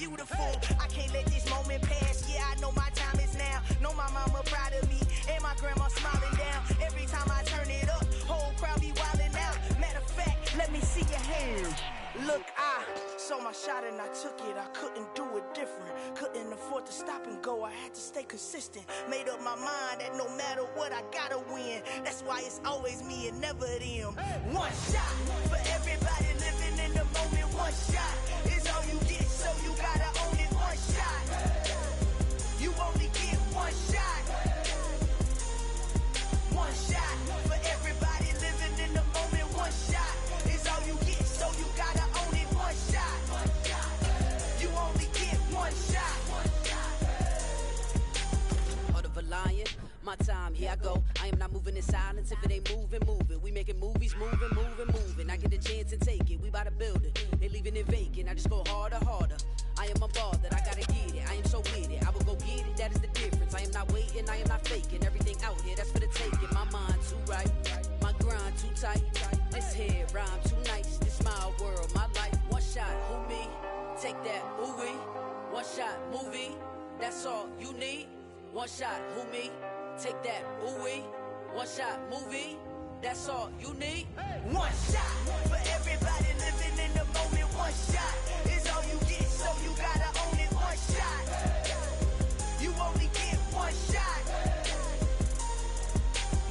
beautiful. I can't let this moment pass. Yeah, I know my time is now. Know my mama proud of me, and my grandma smiling down. Every time I turn it up, whole crowd be wildin' out. Matter of fact, let me see your hands. Look, I saw my shot and I took it. I couldn't do it different. Couldn't afford to stop and go. I had to stay consistent. Made up my mind that no matter what, I gotta win. That's why it's always me and never them. One shot for everybody living in the moment. One shot is all you get, so you gotta own it. One shot. You only get one shot. One shot for everybody living in the moment. One shot is all you get, so you gotta own it. One shot. You only get one shot. Heart of a lion, my time, here I go. I am not moving in silence. If it ain't moving, move it. We making movies, moving, moving, moving. I get a chance and take it. We bout to build it. They leaving it vacant. I just go harder, harder. I am a ball that I gotta get it. I am so with it. I will go get it. That is the difference. I am not waiting. I am not faking. Everything out here, that's for the taking. My mind too right. My grind too tight. This here rhyme too nice. This my world, my life. One shot, who me? Take that, ooh wee. One shot, movie. That's all you need. One shot, who me? Take that, ooh wee. One shot, movie. That's all you need. One shot for everybody living in the moment. One shot is all you get, so you gotta own it. One shot. You only get one shot.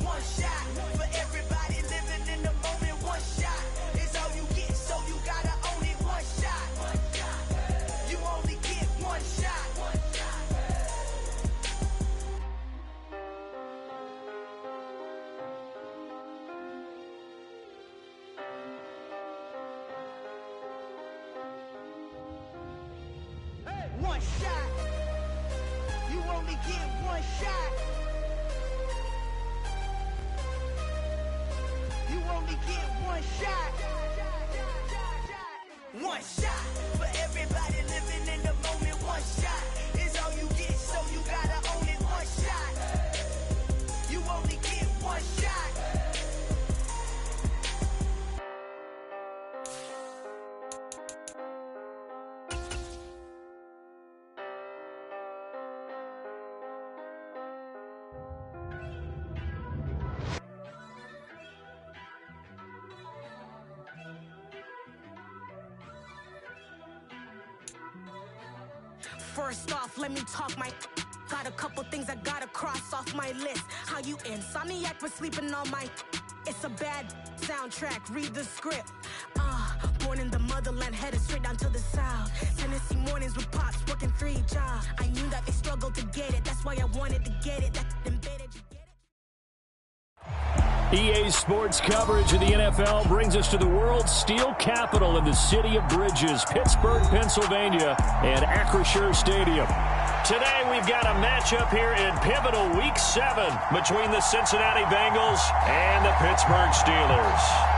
One shot for everybody living in the moment. One shot is all you get, so you gotta own it. One shot. You only get one shot. One shot. You only get one shot. You only get one shot. One shot for everybody living in the moment. One shot is all you get, so you gotta own it. One shot. You only get one shot. First off, let me talk my. Got a couple things I gotta cross off my list. How you insomniac for sleeping on my. It's a bad soundtrack, read the script. Born in the motherland, headed straight down to the south. Tennessee mornings with pops, working 3 jobs. I knew that they struggled to get it, that's why I wanted to get it. That embedded, you get it? EA Sports coverage of the NFL brings us to the world's steel capital in the city of bridges, Pittsburgh, Pennsylvania, and Acrisure Stadium. Today we've got a matchup here in pivotal Week 7 between the Cincinnati Bengals and the Pittsburgh Steelers.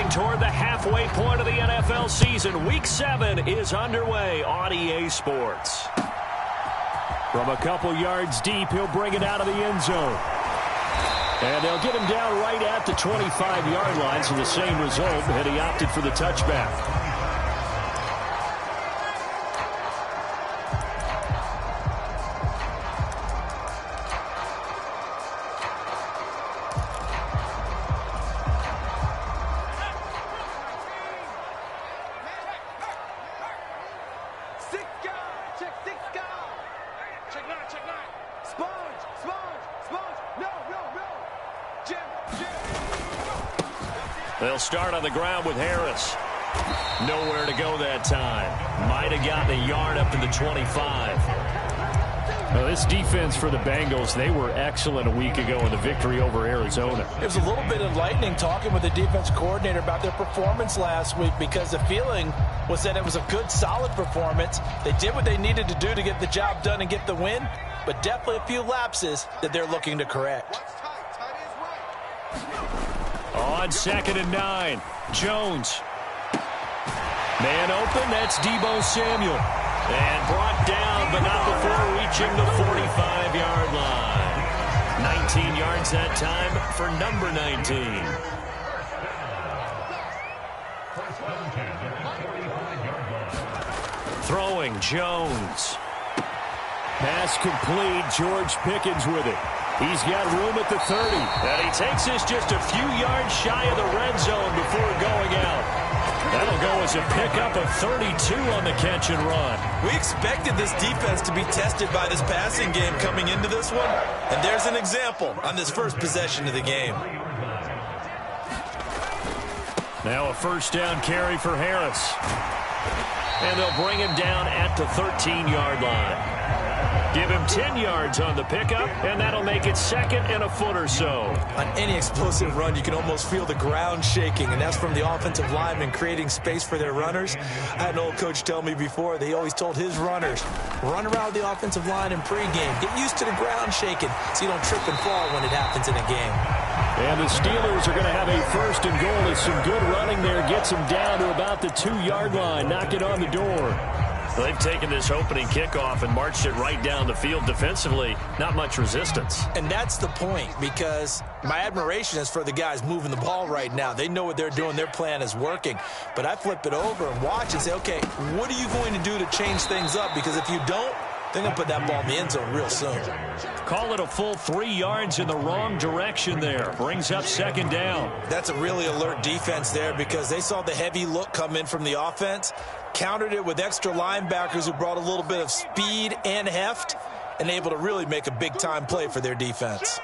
Toward the halfway point of the NFL season, Week 7 is underway on EA Sports. From a couple yards deep, he'll bring it out of the end zone. And they'll get him down right at the 25-yard line, so the same result, and he opted for the touchback. They'll start on the ground with Harris. Nowhere to go that time. Might have gotten a yard up to the 25. Well, this defense for the Bengals, they were excellent a week ago in the victory over Arizona. It was a little bit enlightening talking with the defense coordinator about their performance last week, because the feeling was that it was a good, solid performance. They did what they needed to do to get the job done and get the win, but definitely a few lapses that they're looking to correct. On 2nd and 9, Jones. Man open, that's Deebo Samuel. And brought down, but not before reaching the 45-yard line. 19 yards that time for number 19. Throwing, Jones. Pass complete, George Pickens with it. He's got room at the 30. And he takes this just a few yards shy of the red zone before going out. That'll go as a pickup of 32 on the catch and run. We expected this defense to be tested by this passing game coming into this one. And there's an example on this first possession of the game. Now a first down carry for Harris. And they'll bring him down at the 13-yard line. Give him 10 yards on the pickup, and that'll make it second and a foot or so. On any explosive run, you can almost feel the ground shaking, and that's from the offensive linemen creating space for their runners. I had an old coach tell me before, they always told his runners, run around the offensive line in pregame. Get used to the ground shaking so you don't trip and fall when it happens in a game. And the Steelers are going to have a first and goal as some good running there gets them down to about the 2-yard line, knocking on the door. They've taken this opening kickoff and marched it right down the field defensively. Not much resistance. And that's the point, because my admiration is for the guys moving the ball right now. They know what they're doing. Their plan is working. But I flip it over and watch and say, okay, what are you going to do to change things up? Because if you don't, they're going to put that ball in the end zone real soon. Call it a full 3 yards in the wrong direction there. Brings up second down. That's a really alert defense there because they saw the heavy look come in from the offense, countered it with extra linebackers who brought a little bit of speed and heft, and able to really make a big-time play for their defense.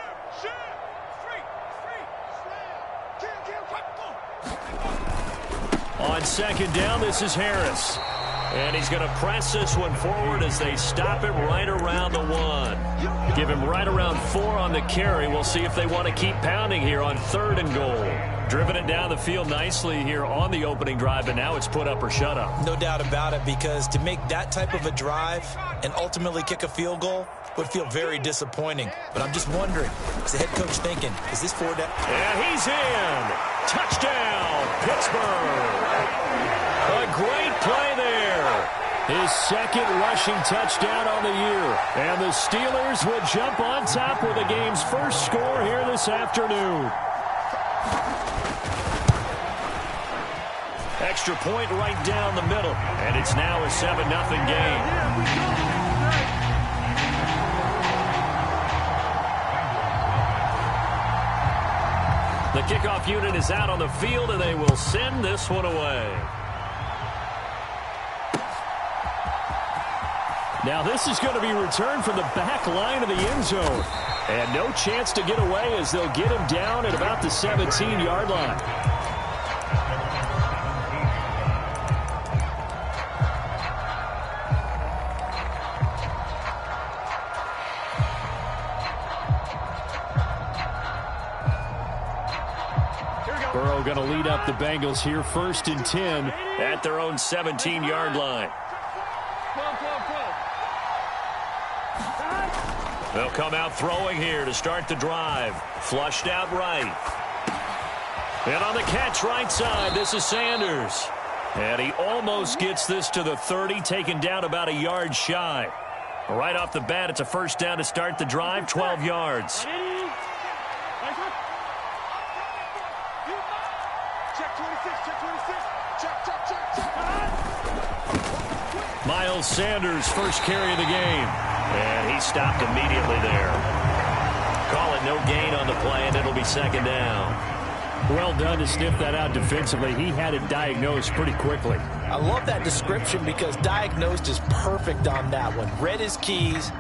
On second down, this is Harris. And he's going to press this one forward as they stop it right around the 1. Give him right around 4 on the carry. We'll see if they want to keep pounding here on 3rd and goal. Driven it down the field nicely here on the opening drive, but now it's put up or shut up. No doubt about it, because to make that type of a drive and ultimately kick a field goal would feel very disappointing. But I'm just wondering, is the head coach thinking, is this 4 down? And he's in. Touchdown, Pittsburgh. A great play there. His second rushing touchdown on the year. And the Steelers will jump on top with the game's first score here this afternoon. Extra point right down the middle. And it's now a 7-0 game. The kickoff unit is out on the field, and they will send this one away. Now this is going to be returned from the back line of the end zone. And no chance to get away as they'll get him down at about the 17-yard line. Burrow going to lead up the Bengals here, 1st and 10 at their own 17-yard line. They'll come out throwing here to start the drive. Flushed out right. And on the catch right side, this is Sanders. And he almost gets this to the 30, taken down about a yard shy. Right off the bat, it's a first down to start the drive, 12 yards. Miles Sanders, first carry of the game. And he stopped immediately there. Call it no gain on the play, and it'll be second down. Well done to sniff that out defensively. He had it diagnosed pretty quickly. I love that description because diagnosed is perfect on that one. Read his keys,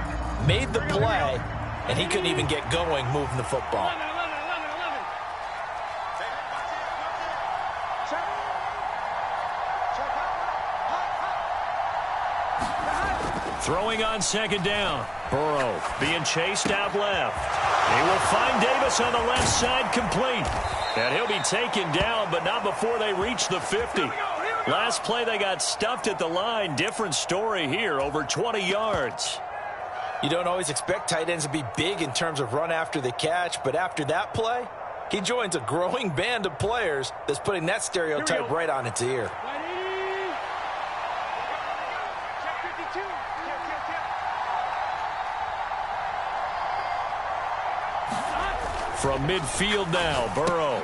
made the play, and he couldn't even get going moving the football. Throwing on second down. Burrow being chased out left. He will find Davis on the left side, complete. And he'll be taken down, but not before they reach the 50. Last play they got stuffed at the line. Different story here, over 20 yards. You don't always expect tight ends to be big in terms of run after the catch, but after that play, he joins a growing band of players that's putting that stereotype right on its ear. From midfield now, Burrow.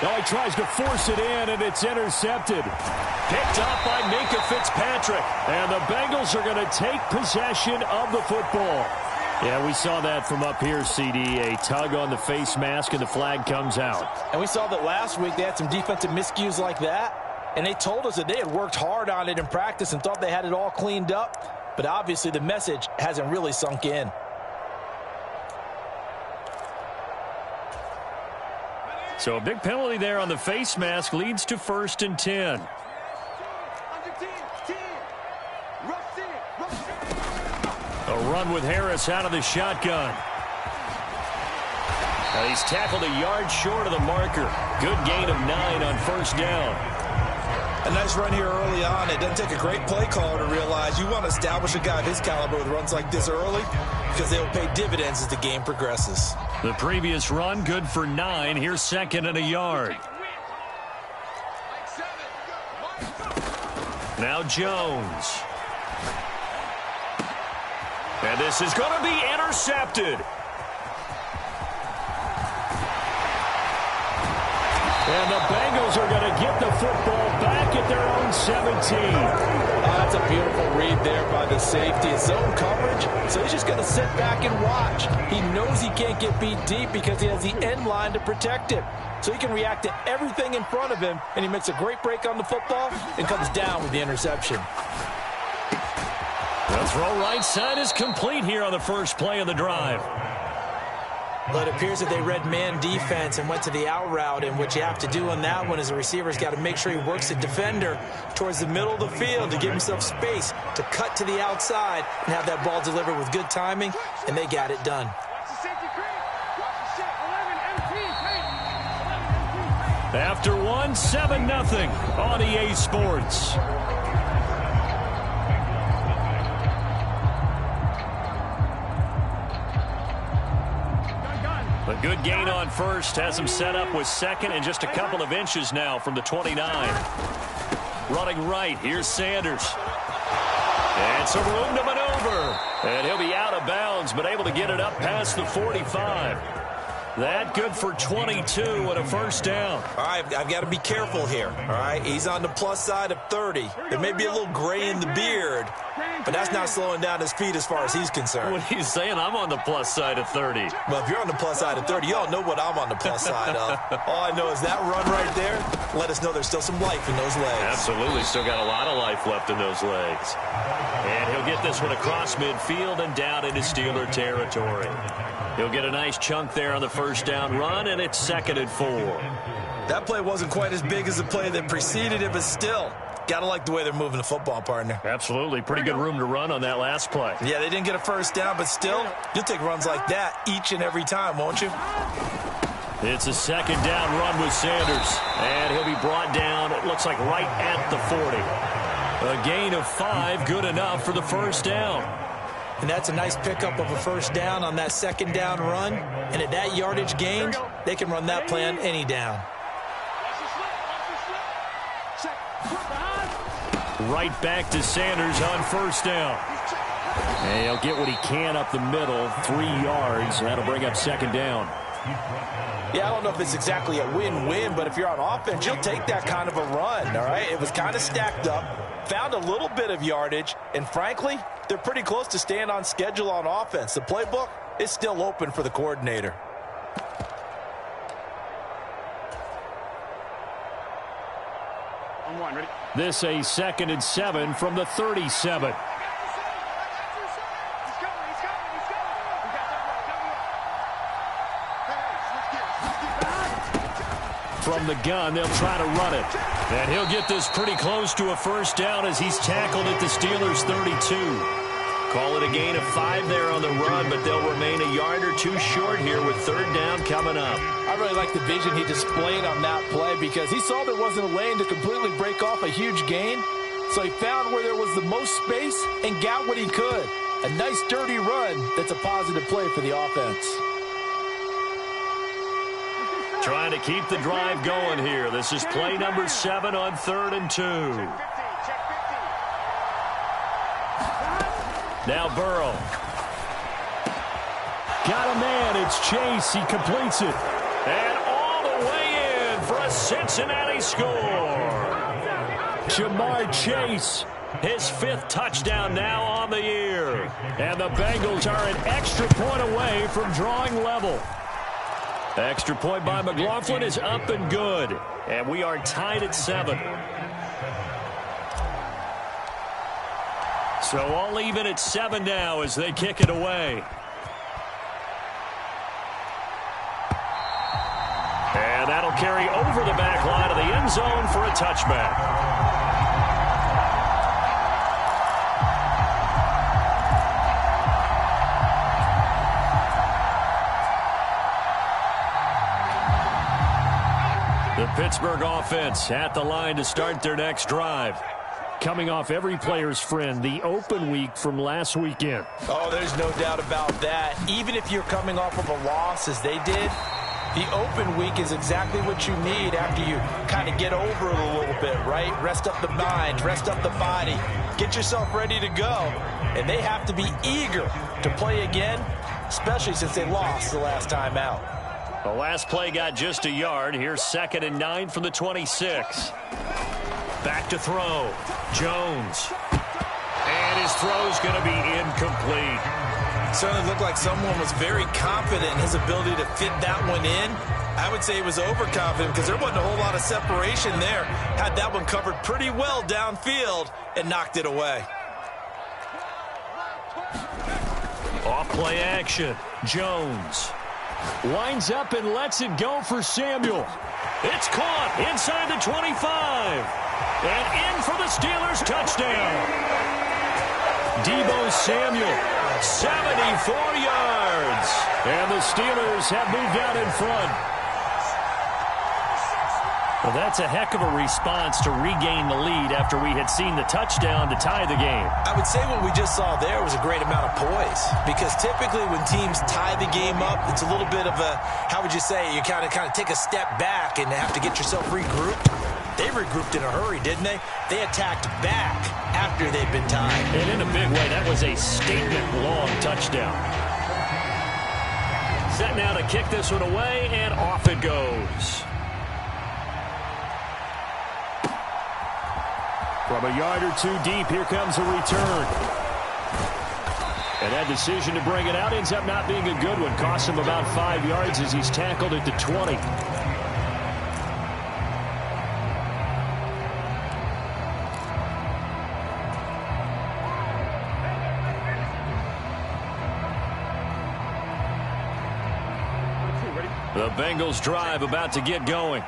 Now he tries to force it in, and it's intercepted. Picked up by Minkah Fitzpatrick. And the Bengals are going to take possession of the football. Yeah, we saw that from up here, CD. A tug on the face mask, and the flag comes out. And we saw that last week they had some defensive miscues like that. And they told us that they had worked hard on it in practice and thought they had it all cleaned up. But obviously the message hasn't really sunk in. So a big penalty there on the face mask leads to 1st and 10. A run with Harris out of the shotgun. Now he's tackled a yard short of the marker. Good gain of 9 on 1st down. A nice run here early on. It doesn't take a great play caller to realize you want to establish a guy of his caliber with runs like this early because they will pay dividends as the game progresses. The previous run good for 9. Here's 2nd and a yard. Now Jones. And this is going to be intercepted. And the Bengals are going to get the football back at their own 17. That's a beautiful read there by the safety. It's zone coverage, so he's just going to sit back and watch. He knows he can't get beat deep because he has the end line to protect him. So he can react to everything in front of him, and he makes a great break on the football and comes down with the interception. The throw right side is complete here on the first play of the drive. Well, it appears that they read man defense and went to the out route, and what you have to do on that one is the receiver's got to make sure he works the defender towards the middle of the field to give himself space to cut to the outside and have that ball delivered with good timing, and they got it done. After 1, 7-0 on EA Sports. A good gain on 1st has him set up with 2nd and just a couple of inches now from the 29. Running right, here's Sanders. And some room to maneuver. And he'll be out of bounds, but able to get it up past the 45. That good for 22 and a 1st down. All right, I've got to be careful here. All right, he's on the plus side of 30. There may be a little gray in the beard, but that's not slowing down his feet as far as he's concerned. What he's saying, I'm on the plus side of 30. Well, if you're on the plus side of 30, you all know what I'm on the plus side of. All I know is that run right there let us know there's still some life in those legs. Absolutely, still got a lot of life left in those legs. And he'll get this one across midfield and down into Steeler territory. He'll get a nice chunk there on the 1st down run, and it's 2nd and 4. That play wasn't quite as big as the play that preceded it, but still, got to like the way they're moving the football, partner. Absolutely. Pretty good room to run on that last play. Yeah, they didn't get a 1st down, but still, you'll take runs like that each and every time, won't you? It's a 2nd down run with Sanders, and he'll be brought down, it looks like right at the 40. A gain of 5, good enough for the 1st down. And that's a nice pickup of a 1st down on that 2nd down run. And at that yardage gained, they can run that play on any down. Right back to Sanders on 1st down. And he'll get what he can up the middle, 3 yards. That'll bring up 2nd down. Yeah, I don't know if it's exactly a win-win, but if you're on offense, you'll take that kind of a run, all right? It was kind of stacked up, found a little bit of yardage, and frankly, they're pretty close to staying on schedule on offense. The playbook is still open for the coordinator. This a 2nd and 7 from the 37. From the gun, they'll try to run it. And he'll get this pretty close to a 1st down as he's tackled at the Steelers' 32. Call it a gain of 5 there on the run, but they'll remain a yard or 2 short here with 3rd down coming up. I really like the vision he displayed on that play because he saw there wasn't a lane to completely break off a huge gain. So he found where there was the most space and got what he could. A nice dirty run that's a positive play for the offense. Trying to keep the drive going here. This is play number 7 on 3rd and 2. Now Burrow. got a man. It's Chase. He completes it. And all the way in for a Cincinnati score. Jamar Chase, his 5th touchdown now on the year. And the Bengals are an extra point away from drawing level. The extra point by McLaughlin is up and good. And we are tied at 7. So all even at 7 now as they kick it away. And that'll carry over the back line of the end zone for a touchback. The Pittsburgh offense at the line to start their next drive. Coming off every player's friend, the open week from last weekend. Oh, there's no doubt about that. Even if you're coming off of a loss as they did, the open week is exactly what you need after you kind of get over it a little bit, right? Rest up the mind, rest up the body, get yourself ready to go. And they have to be eager to play again, especially since they lost the last time out. The last play got just a yard. Here's 2nd and 9 from the 26. Back to throw. Jones. And his throw's going to be incomplete. Certainly looked like someone was very confident in his ability to fit that one in. I would say he was overconfident because there wasn't a whole lot of separation there. Had that one covered pretty well downfield and knocked it away. Off play action. Jones. Winds up and lets it go for Samuel. It's caught inside the 25. And in for the Steelers touchdown. Deebo Samuel, 74 yards. And the Steelers have moved out in front. Well, that's a heck of a response to regain the lead after we had seen the touchdown to tie the game. I would say what we just saw there was a great amount of poise, because typically when teams tie the game up, it's a little bit of a, how would you say, you kind of take a step back and have to get yourself regrouped. They regrouped in a hurry, didn't they? They attacked back after they'd been tied. And in a big way, that was a statement-long touchdown. Set now to kick this one away, and off it goes. From a yard or two deep, here comes a return. And that decision to bring it out ends up not being a good one. Costs him about 5 yards as he's tackled at the 20. The Bengals drive about to get going.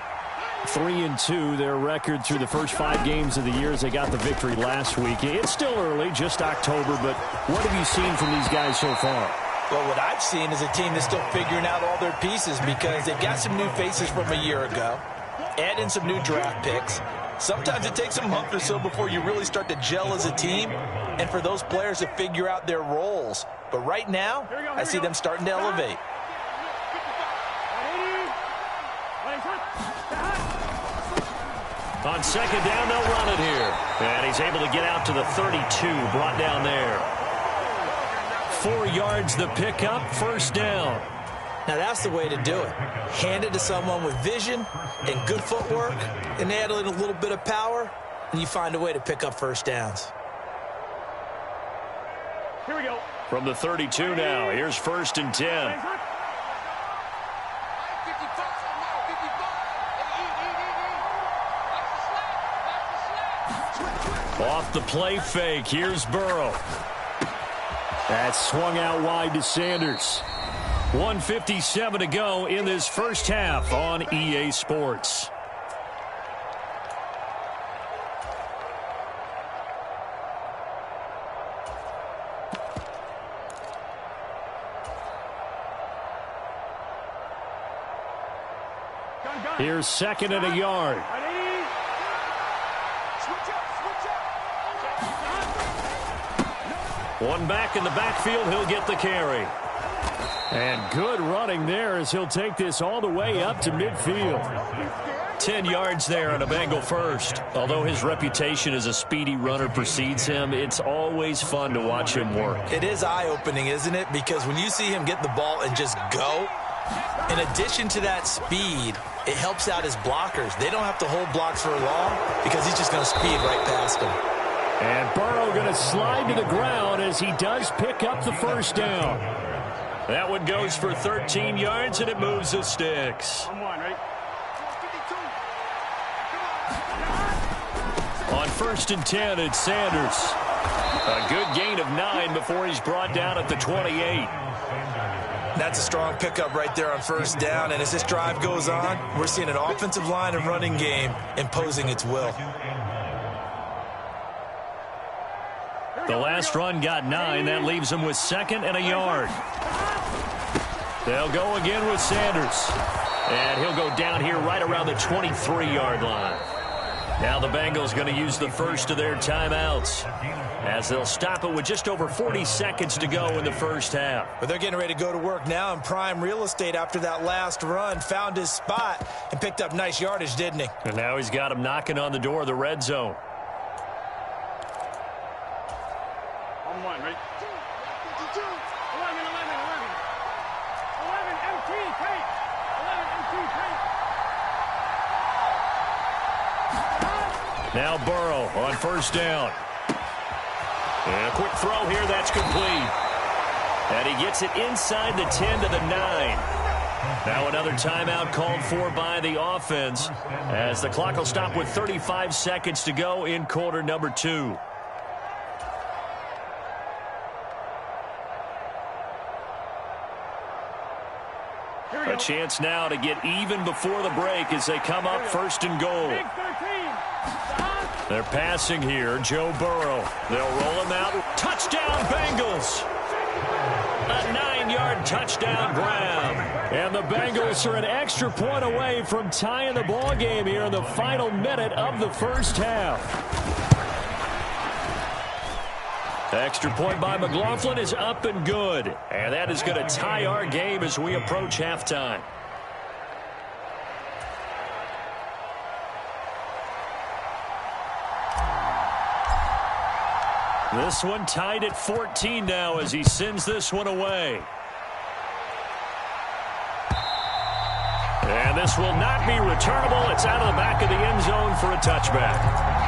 3-2, their record through the first 5 games of the year as they got the victory last week. It's still early, just October, but what have you seen from these guys so far? Well, what I've seen is a team that's still figuring out all their pieces, because they've got some new faces from a year ago, add in some new draft picks. Sometimes it takes a month or so before you really start to gel as a team and for those players to figure out their roles. But right now, I see them starting to elevate. On second down, they'll run it here. And he's able to get out to the 32, brought down there. 4 yards the pickup, first down. Now that's the way to do it. Hand it to someone with vision and good footwork, and add in a little bit of power, and you find a way to pick up first downs. Here we go. From the 32 now, here's 1st and 10. Off the play fake, here's Burrow. That's swung out wide to Sanders. 1:57 to go in this first half on EA Sports. Here's 2nd and a yard. One back in the backfield, he'll get the carry. And good running there as he'll take this all the way up to midfield. 10 yards there on a Bengal first. Although his reputation as a speedy runner precedes him, it's always fun to watch him work. It is eye-opening, isn't it? Because when you see him get the ball and just go, in addition to that speed, it helps out his blockers. They don't have to hold blocks for long because he's just going to speed right past them. And Burrow going to slide to the ground as he does pick up the first down. That one goes for 13 yards, and it moves the sticks. On 1st and 10, it's Sanders. A good gain of 9 before he's brought down at the 28. That's a strong pickup right there on 1st down, and as this drive goes on, we're seeing an offensive line and running game imposing its will. The last run got 9. That leaves him with 2nd and a yard. They'll go again with Sanders. And he'll go down here right around the 23-yard line. Now the Bengals going to use the first of their timeouts as they'll stop it with just over 40 seconds to go in the first half. But they're getting ready to go to work now in prime real estate after that last run. Found his spot and picked up nice yardage, didn't he? And now he's got him knocking on the door of the red zone. Now Burrow on 1st down. And a quick throw here, that's complete. And he gets it inside the 10 to the 9. Now another timeout called for by the offense as the clock will stop with 35 seconds to go in quarter number 2. A chance now to get even before the break as they come up 1st and goal. They're passing here, Joe Burrow. They'll roll him out. Touchdown, Bengals! A 9-yard touchdown grab. And the Bengals are an extra point away from tying the ball game here in the final minute of the first half. Extra point by McLaughlin is up and good. And that is going to tie our game as we approach halftime. This one tied at 14 now as he sends this one away. And this will not be returnable. It's out of the back of the end zone for a touchback.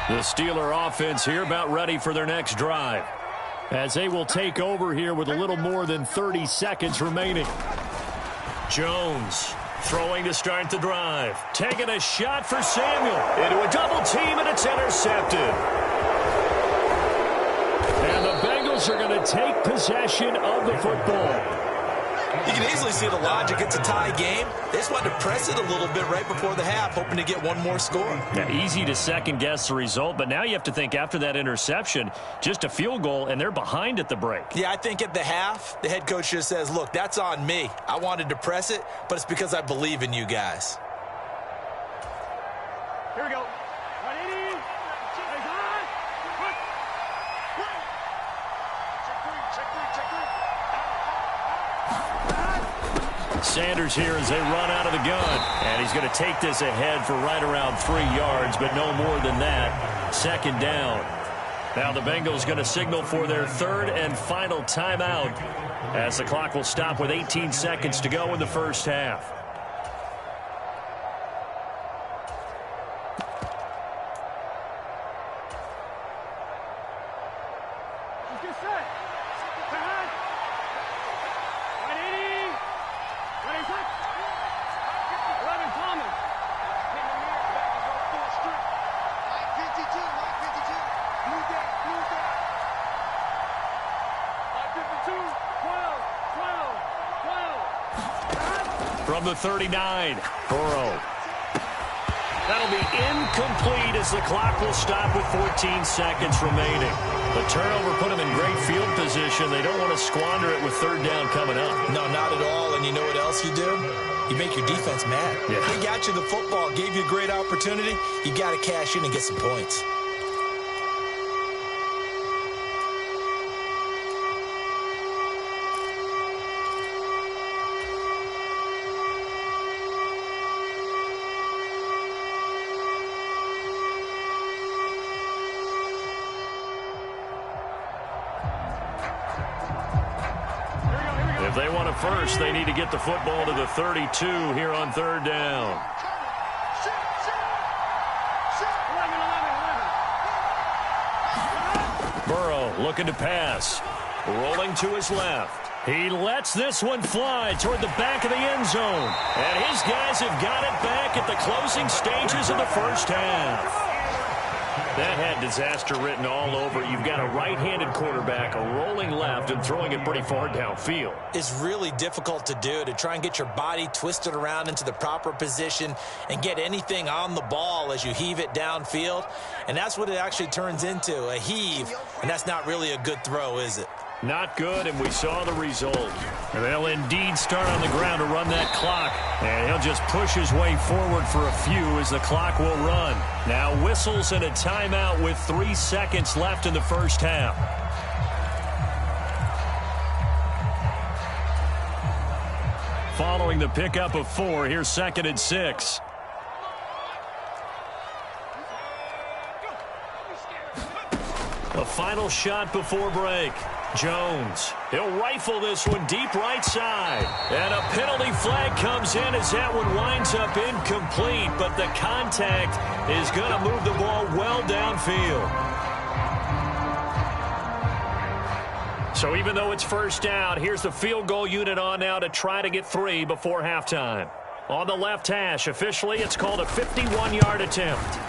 The Steeler offense here about ready for their next drive as they will take over here with a little more than 30 seconds remaining. Jones throwing to start the drive. Taking a shot for Samuel. Into a double team, and it's intercepted. And the Bengals are going to take possession of the football. You can easily see the logic. It's a tie game. They just wanted to press it a little bit right before the half, hoping to get one more score. Yeah, easy to second-guess the result, but now you have to think after that interception, just a field goal, and they're behind at the break. Yeah, I think at the half, the head coach just says, look, that's on me. I wanted to press it, but it's because I believe in you guys. Here we go. Sanders here as they run out of the gun. And he's going to take this ahead for right around 3 yards, but no more than that. 2nd down. Now the Bengals going to signal for their 3rd and final timeout as the clock will stop with 18 seconds to go in the first half. From the 39, Burrow. That'll be incomplete as the clock will stop with 14 seconds remaining. The turnover put them in great field position. They don't want to squander it with third down coming up. No, not at all. And you know what else you do? You make your defense mad. Yeah. They got you the football, gave you a great opportunity. You got to cash in and get some points. If they want it first, they need to get the football to the 32 here on third down. Burrow looking to pass. Rolling to his left. He lets this one fly toward the back of the end zone. And his guys have got it back at the closing stages of the first half. That had disaster written all over. You've got a right-handed quarterback rolling left and throwing it pretty far downfield. It's really difficult to do, to try and get your body twisted around into the proper position and get anything on the ball as you heave it downfield. And that's what it actually turns into, a heave. And that's not really a good throw, is it? Not good, and we saw the result. They'll indeed start on the ground to run that clock, and he'll just push his way forward for a few as the clock will run. Now whistles and a timeout with 3 seconds left in the first half. Following the pickup of 4, here's 2nd and 6. A final shot before break. Jones, he'll rifle this one deep right side. And a penalty flag comes in as that one winds up incomplete, but the contact is going to move the ball well downfield. So even though it's first down, here's the field goal unit on now to try to get 3 before halftime. On the left hash, officially it's called a 51-yard attempt.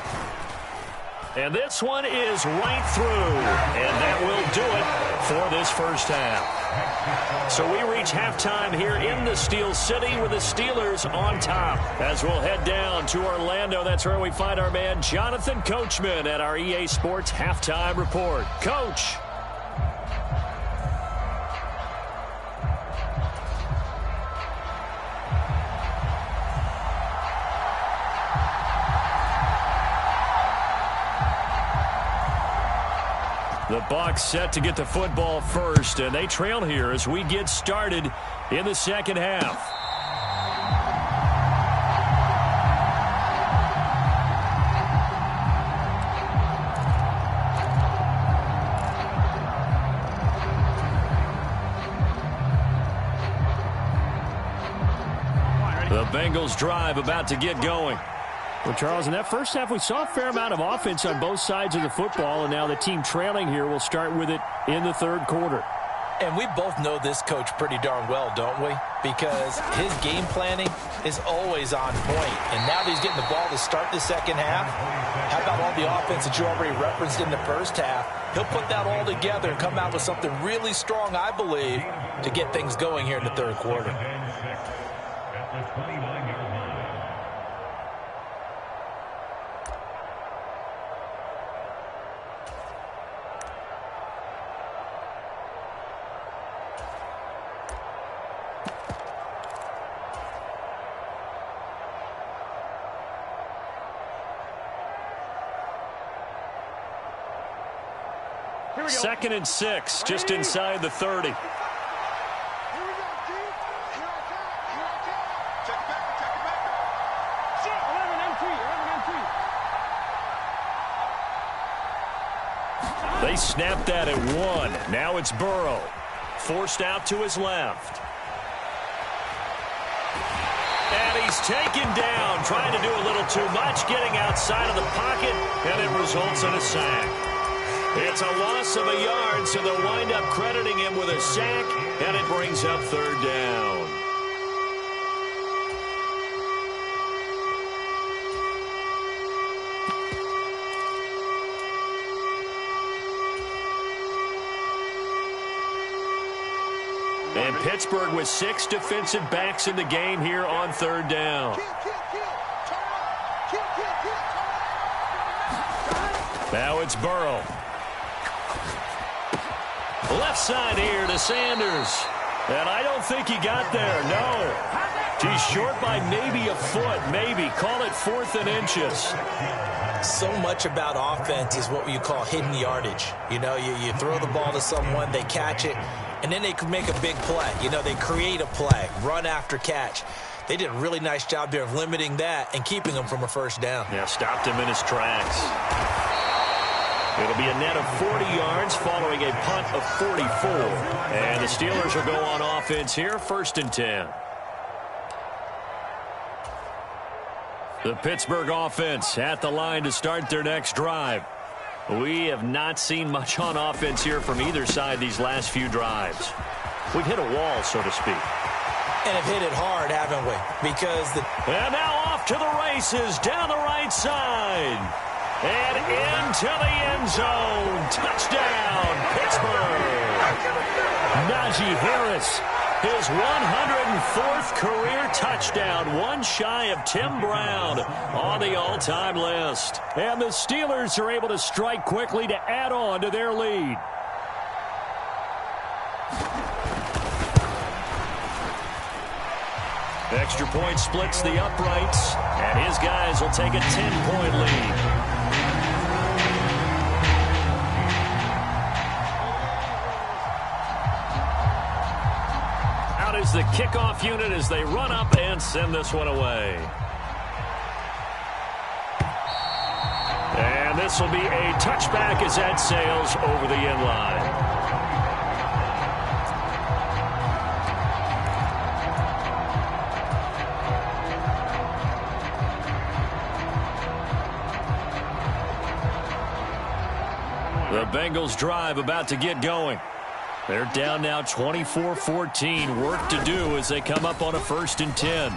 And this one is right through. And that will do it for this first half. So we reach halftime here in the Steel City with the Steelers on top. As we'll head down to Orlando, that's where we find our man Jonathan Coachman at our EA Sports Halftime Report. Coach. The Bucs set to get the football first, and they trail here as we get started in the second half. The Bengals drive about to get going. Well, Charles, in that first half, we saw a fair amount of offense on both sides of the football, and now the team trailing here will start with it in the third quarter. And we both know this coach pretty darn well, don't we? Because his game planning is always on point. And now that he's getting the ball to start the second half, how about all the offense that you already referenced in the first half? He'll put that all together and come out with something really strong, I believe, to get things going here in the third quarter. Second and 6, just inside the 30. They snapped that at 1. Now it's Burrow. Forced out to his left. And he's taken down, trying to do a little too much, getting outside of the pocket, and it results in a sack. It's a loss of a yard, so they'll wind up crediting him with a sack, and it brings up third down. And Pittsburgh with 6 defensive backs in the game here on third down. Now it's Burrow. Left side here to Sanders. And I don't think he got there, no. He's short by maybe a foot, maybe. Call it 4th and inches. So much about offense is what you call hidden yardage. You know, you throw the ball to someone, they catch it, and then they can make a big play. You know, they create a play, run after catch. They did a really nice job there of limiting that and keeping him from a first down. Yeah, stopped him in his tracks. It'll be a net of 40 yards following a punt of 44. And the Steelers will go on offense here, 1st and 10. The Pittsburgh offense at the line to start their next drive. We have not seen much on offense here from either side these last few drives. We've hit a wall, so to speak. And have hit it hard, haven't we? Because And now off to the races down the right side. And into the end zone. Touchdown, Pittsburgh. Najee Harris, his 104th career touchdown, one shy of Tim Brown on the all-time list. And the Steelers are able to strike quickly to add on to their lead. Extra point splits the uprights, and his guys will take a 10-point lead. Out is the kickoff unit as they run up and send this one away. And this will be a touchback as that sails over the end line. The Bengals drive about to get going. They're down now 24-14. Work to do as they come up on a 1st and 10.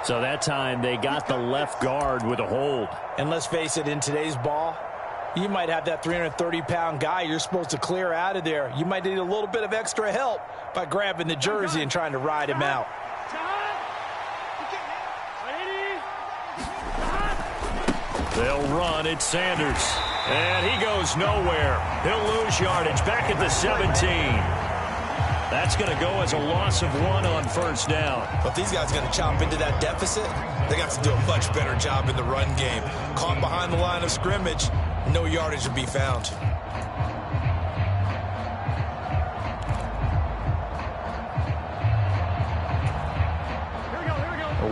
So that time they got the left guard with a hold. And let's face it, in today's ball, you might have that 330-pound guy you're supposed to clear out of there. You might need a little bit of extra help by grabbing the jersey and trying to ride him out. They'll run. It's Sanders. And he goes nowhere. He'll lose yardage back at the 17. That's going to go as a loss of 1 on 1st down. But these guys are going to chop into that deficit. They got to do a much better job in the run game. Caught behind the line of scrimmage, no yardage to be found.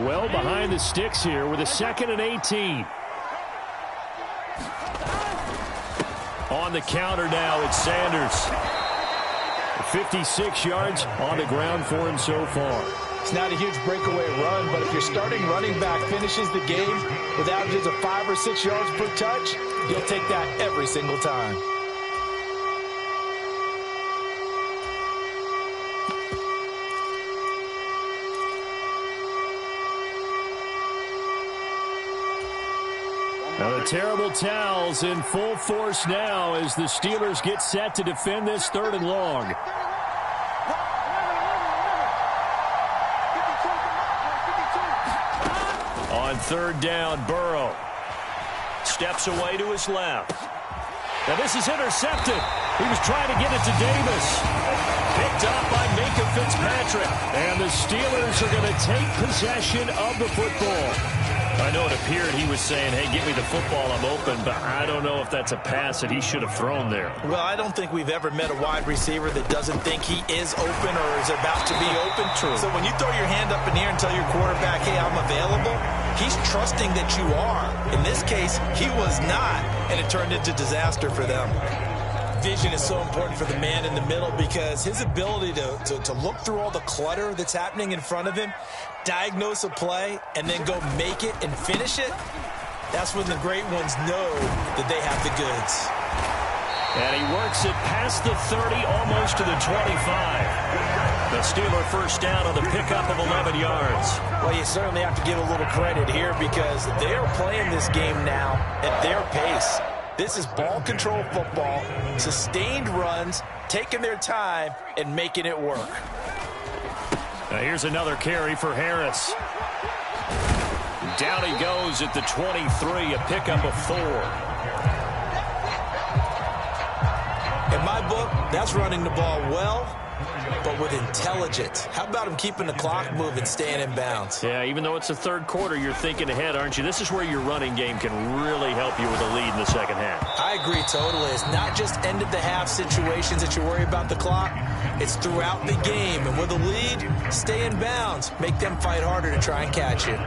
Well behind the sticks here with a 2nd and 18. On the counter now, it's Sanders. 56 yards on the ground for him so far. It's not a huge breakaway run, but if your starting running back finishes the game with averages of 5 or 6 yards per touch, you'll take that every single time. Now the terrible towels in full force now as the Steelers get set to defend this 3rd and long. On 3rd down, Burrow steps away to his left. Now this is intercepted. He was trying to get it to Davis. Picked up by Minka Fitzpatrick. And the Steelers are going to take possession of the football. I know it appeared he was saying, hey, give me the football, I'm open, but I don't know if that's a pass that he should have thrown there. Well, I don't think we've ever met a wide receiver that doesn't think he is open or is about to be open. True. So when you throw your hand up in the air and tell your quarterback, hey, I'm available, he's trusting that you are. In this case, he was not, and it turned into disaster for them. Vision is so important for the man in the middle because his ability to look through all the clutter that's happening in front of him, diagnose a play, and then go make it and finish it, that's when the great ones know that they have the goods. And he works it past the 30, almost to the 25. The Steeler 1st down on the pickup of 11 yards. Well, you certainly have to give a little credit here because they're playing this game now at their pace. This is ball control football, sustained runs, taking their time, and making it work. Now here's another carry for Harris. Down he goes at the 23, a pickup of 4. In my book, that's running the ball well, but with intelligence. How about him keeping the clock moving, staying in bounds? Yeah, even though it's the third quarter, you're thinking ahead, aren't you? This is where your running game can really help you with a lead in the second half. I agree totally. It's not just end-of-the-half situations that you worry about the clock. It's throughout the game. And with a lead, stay in bounds. Make them fight harder to try and catch you.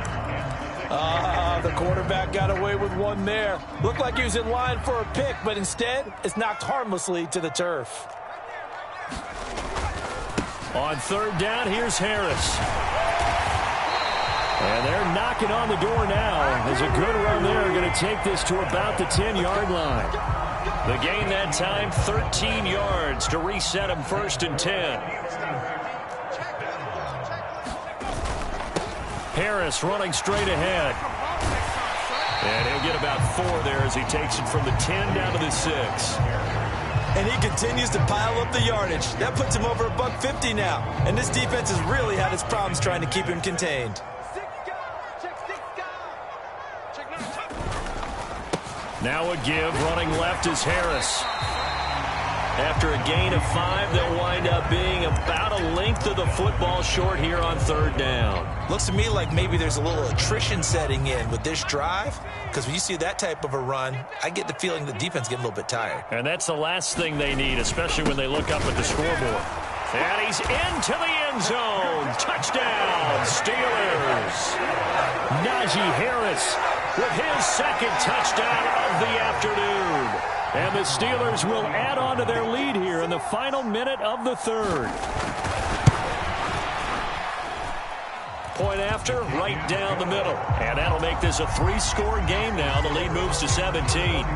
The quarterback got away with one there. Looked like he was in line for a pick, but instead, it's knocked harmlessly to the turf. On third down, here's Harris. And they're knocking on the door now. There's a good run there. Going to take this to about the 10-yard line. The gain that time, 13 yards to reset him 1st and 10. Harris running straight ahead. And he'll get about 4 there as he takes it from the 10 down to the 6. And he continues to pile up the yardage. That puts him over $150 now. And this defense has really had its problems trying to keep him contained. Now a give, running left is Harris. After a gain of 5, they'll wind up being about a length of the football short here on third down. Looks to me like maybe there's a little attrition setting in with this drive, because when you see that type of a run, I get the feeling the defense getting a little bit tired. And that's the last thing they need, especially when they look up at the scoreboard. And he's into the end zone. Touchdown, Steelers. Najee Harris with his second touchdown of the afternoon. And the Steelers will add on to their lead here in the final minute of the third. Point after, right down the middle. And that'll make this a 3-score game now. The lead moves to 17.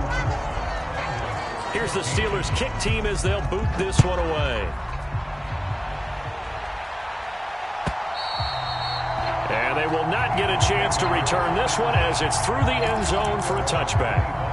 Here's the Steelers kick team as they'll boot this one away. And they will not get a chance to return this one as it's through the end zone for a touchback.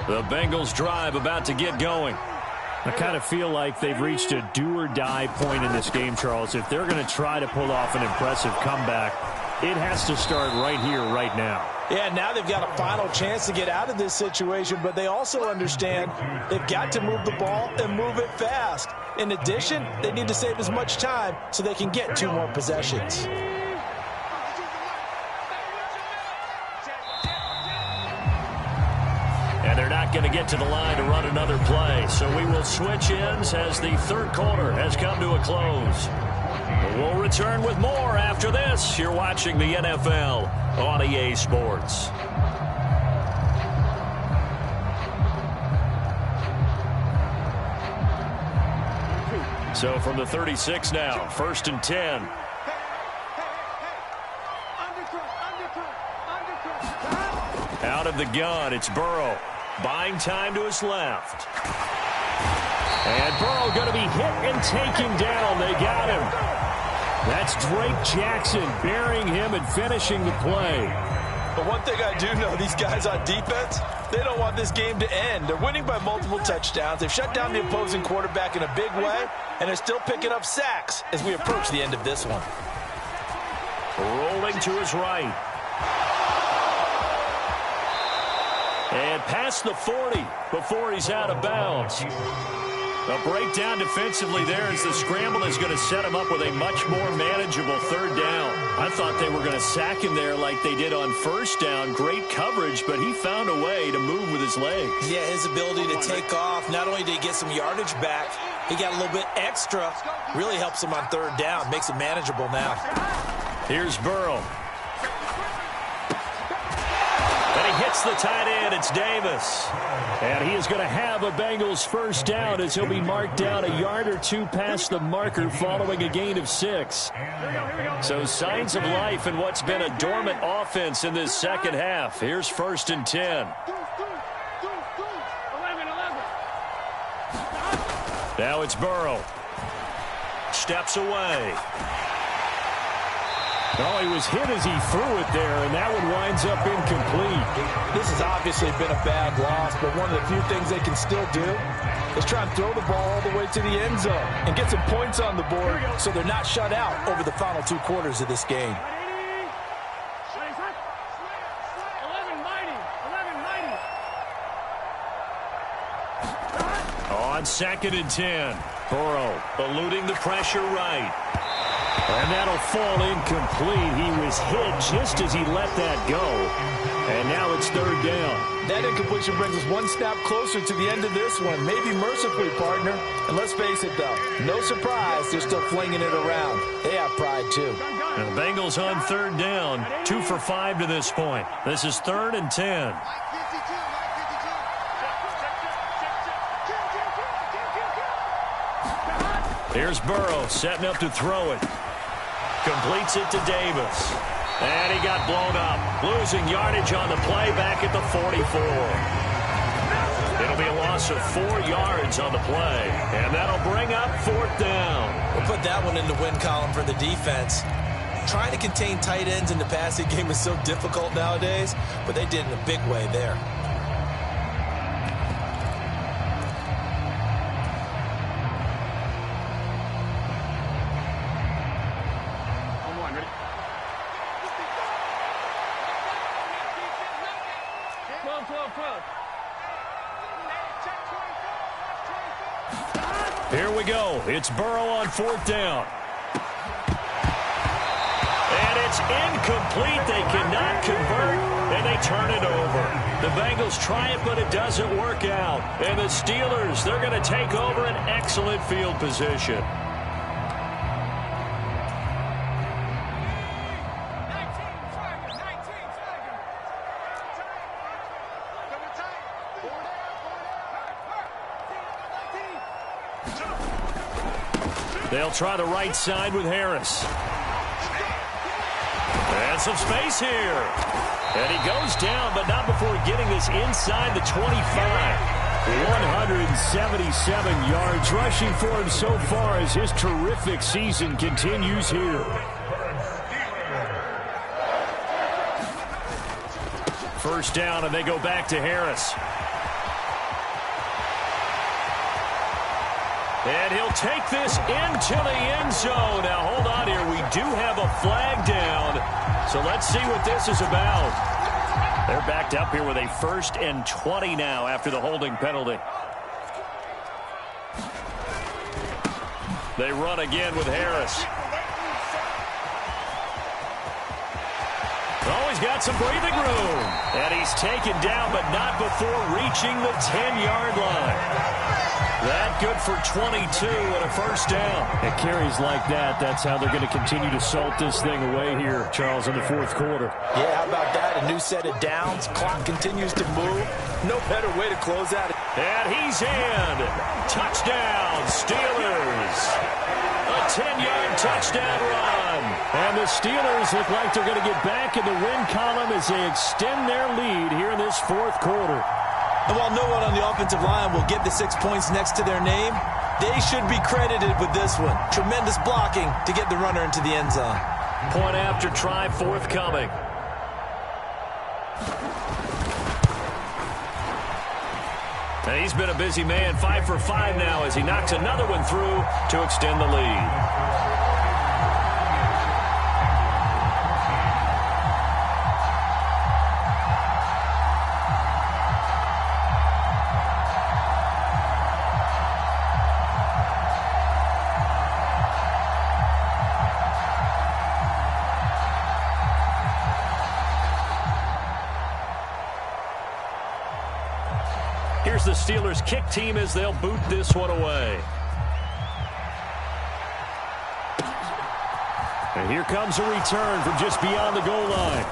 The Bengals drive about to get going. I kind of feel like they've reached a do-or-die point in this game, Charles. If they're going to try to pull off an impressive comeback, it has to start right here, right now. Yeah, now they've got a final chance to get out of this situation, but they also understand they've got to move the ball and move it fast. In addition, they need to save as much time so they can get 2 more possessions. And they're not going to get to the line to run another play, so we will switch ends as the third quarter has come to a close. We'll return with more after this. You're watching the NFL on EA Sports. So from the 36 now, 1st and 10. Out of the gun, it's Burrow. Buying time to his left. And Burrow going to be hit and taken down. They got him. That's Drake Jackson burying him and finishing the play. But one thing I do know, these guys on defense, they don't want this game to end. They're winning by multiple touchdowns. They've shut down the opposing quarterback in a big way, and they're still picking up sacks as we approach the end of this one. Rolling to his right. And past the 40 before he's out of bounds. A breakdown defensively there as the scramble is going to set him up with a much more manageable third down. I thought they were going to sack him there like they did on first down. Great coverage, but he found a way to move with his legs. Yeah, his ability to take off, not only did he get some yardage back, he got a little bit extra. Really helps him on third down, makes it manageable now. Here's Burrow. And he hits the tight end. It's Davis. And he is going to have a Bengals first down as he'll be marked down a yard or 2 past the marker following a gain of 6. So signs of life in what's been a dormant offense in this second half. Here's 1st and 10. Now it's Burrow. Steps away. Oh, he was hit as he threw it there, and that one winds up incomplete. This has obviously been a bad loss, but one of the few things they can still do is try and throw the ball all the way to the end zone and get some points on the board so they're not shut out over the final 2 quarters of this game. On 2nd and 10, Burrow eluding the pressure right. And that'll fall incomplete. He was hit just as he let that go. And now it's 3rd down. That incompletion brings us one snap closer to the end of this one. Maybe mercifully, partner. And let's face it, though, no surprise, they're still flinging it around. They have pride, too. And the Bengals on 3rd down, 2 for 5 to this point. This is 3rd and 10. Here's Burrow setting up to throw it. Completes it to Davis. And he got blown up. Losing yardage on the play back at the 44. It'll be a loss of 4 yards on the play. And that'll bring up 4th down. We'll put that one in the win column for the defense. Trying to contain tight ends in the passing game is so difficult nowadays, but they did in a big way there. Here we go. It's Burrow on 4th down. And it's incomplete. They cannot convert, and they turn it over. The Bengals try it, but it doesn't work out. And the Steelers, they're going to take over an excellent field position. They'll try the right side with Harris. And some space here. And he goes down, but not before getting this inside the 25. 177 yards rushing for him so far as his terrific season continues here. First down, and they go back to Harris. And he'll take this into the end zone. Now, hold on here. We do have a flag down. So let's see what this is about. They're backed up here with a 1st and 20 now after the holding penalty. They run again with Harris. Oh, he's got some breathing room. And he's taken down, but not before reaching the 10-yard line. That good for 22 and a first down. At carries like that, that's how they're going to continue to salt this thing away here, Charles, in the 4th quarter. Yeah, how about that? A new set of downs. Clock continues to move. No better way to close out. And he's in. Touchdown, Steelers. A 10-yard touchdown run. And the Steelers look like they're going to get back in the win column as they extend their lead here in this 4th quarter. And while no one on the offensive line will get the 6 points next to their name, they should be credited with this one. Tremendous blocking to get the runner into the end zone. Point after try forthcoming. And he's been a busy man, 5 for 5 now as he knocks another one through to extend the lead. Here's the Steelers kick team as they'll boot this one away. And here comes a return from just beyond the goal line.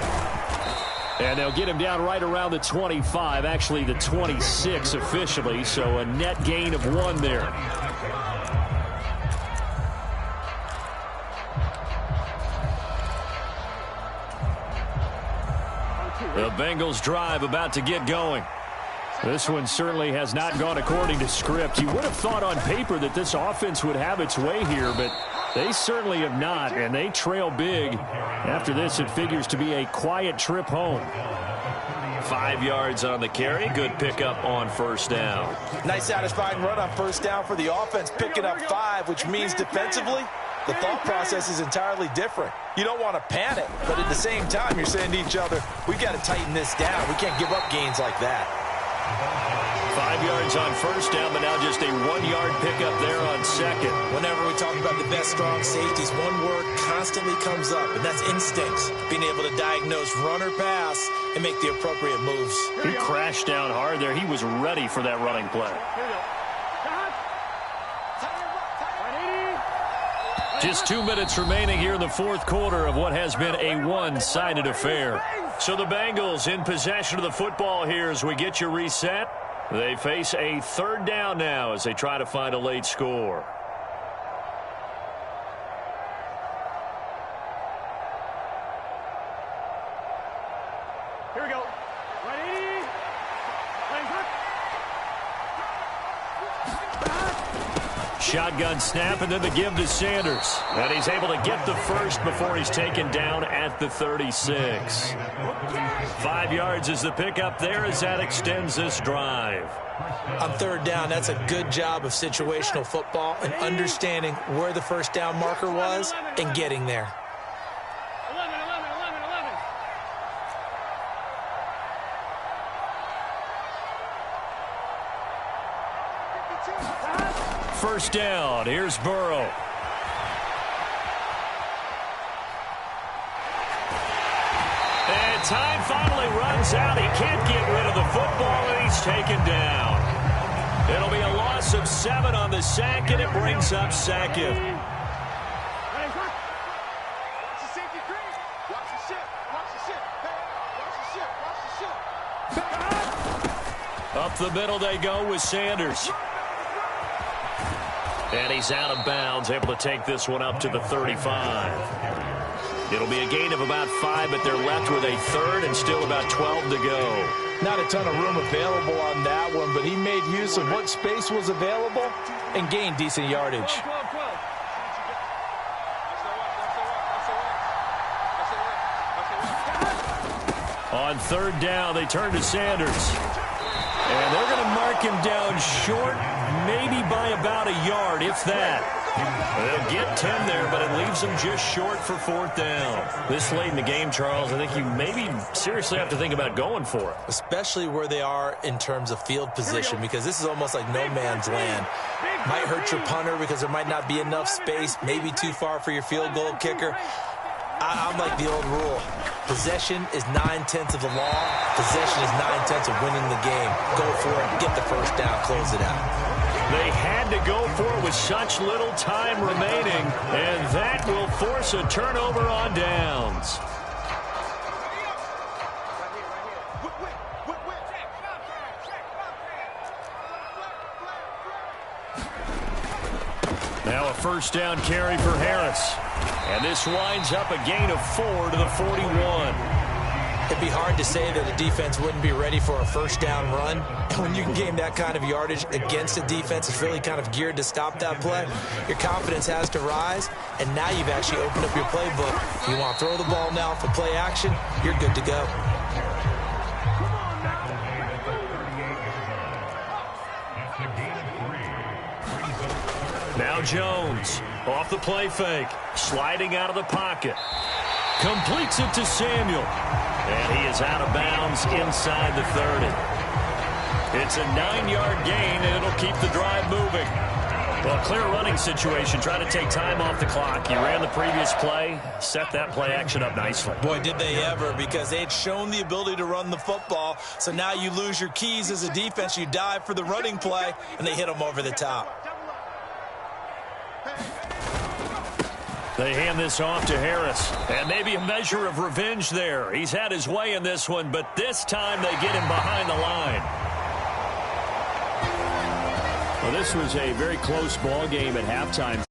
And they'll get him down right around the 25, actually the 26 officially, so a net gain of 1 there. The Bengals drive about to get going. This one certainly has not gone according to script. You would have thought on paper that this offense would have its way here, but they certainly have not, and they trail big. After this, it figures to be a quiet trip home. 5 yards on the carry. Good pickup on first down. Nice satisfying run on first down for the offense, picking up 5, which means defensively, the thought process is entirely different. You don't want to panic, but at the same time, you're saying to each other, we've got to tighten this down. We can't give up gains like that. 5 yards on first down, but now just a 1-yard pickup there on second. Whenever we talk about the best strong safeties, one word constantly comes up, and that's instincts. Being able to diagnose run or pass and make the appropriate moves. He crashed down hard there. He was ready for that running play. Just 2 minutes remaining here in the fourth quarter of what has been a one-sided affair. So the Bengals in possession of the football here as we get you reset. They face a third down now as they try to find a late score. Here we go. Ready? Shotgun snap and then the give to Sanders. And he's able to get the first before he's taken down at the 36. 5 yards is the pickup there as that extends this drive. On third down, that's a good job of situational football and understanding where the first down marker was and getting there. 11. First down. Here's Burrow. And time finally runs out. He can't get rid of the football, and he's taken down. It'll be a loss of 7 on the sack, and it brings up second. Up the middle they go with Sanders. And he's out of bounds, able to take this one up to the 35. It'll be a gain of about 5, but they're left with a third and still about 12 to go. Not a ton of room available on that one, but he made use of what space was available and gained decent yardage. On third down, they turn to Sanders. And they're going to mark him down short, maybe by about a yard, if that. They'll get 10 there, but it leaves them just short for fourth down. This late in the game, Charles, I think you maybe seriously have to think about going for it. Especially where they are in terms of field position, because this is almost like no man's land. Might hurt your punter because there might not be enough space, maybe too far for your field goal kicker. I'm like the old rule. Possession is 9/10 of the law. Possession is 9/10 of winning the game. Go for it. Get the first down. Close it out. They had to go for it with such little time remaining, and that will force a turnover on downs. Now a first down carry for Harris. And this winds up a gain of 4 to the 41. It'd be hard to say that a defense wouldn't be ready for a first down run. And when you can gain that kind of yardage against a defense that's really kind of geared to stop that play, your confidence has to rise, and now you've actually opened up your playbook. If you want to throw the ball now for play action, you're good to go. Now Jones, off the play fake, sliding out of the pocket. Completes it to Samuel. And he is out of bounds inside the 30. It's a 9-yard gain, and it'll keep the drive moving. Well, clear running situation, trying to take time off the clock. You ran the previous play, set that play action up nicely. Boy, did they ever, because they had shown the ability to run the football. So now you lose your keys as a defense. You dive for the running play, and they hit them over the top. They hand this off to Harris, and maybe a measure of revenge there. He's had his way in this one, but this time they get him behind the line. Well, this was a very close ball game at halftime.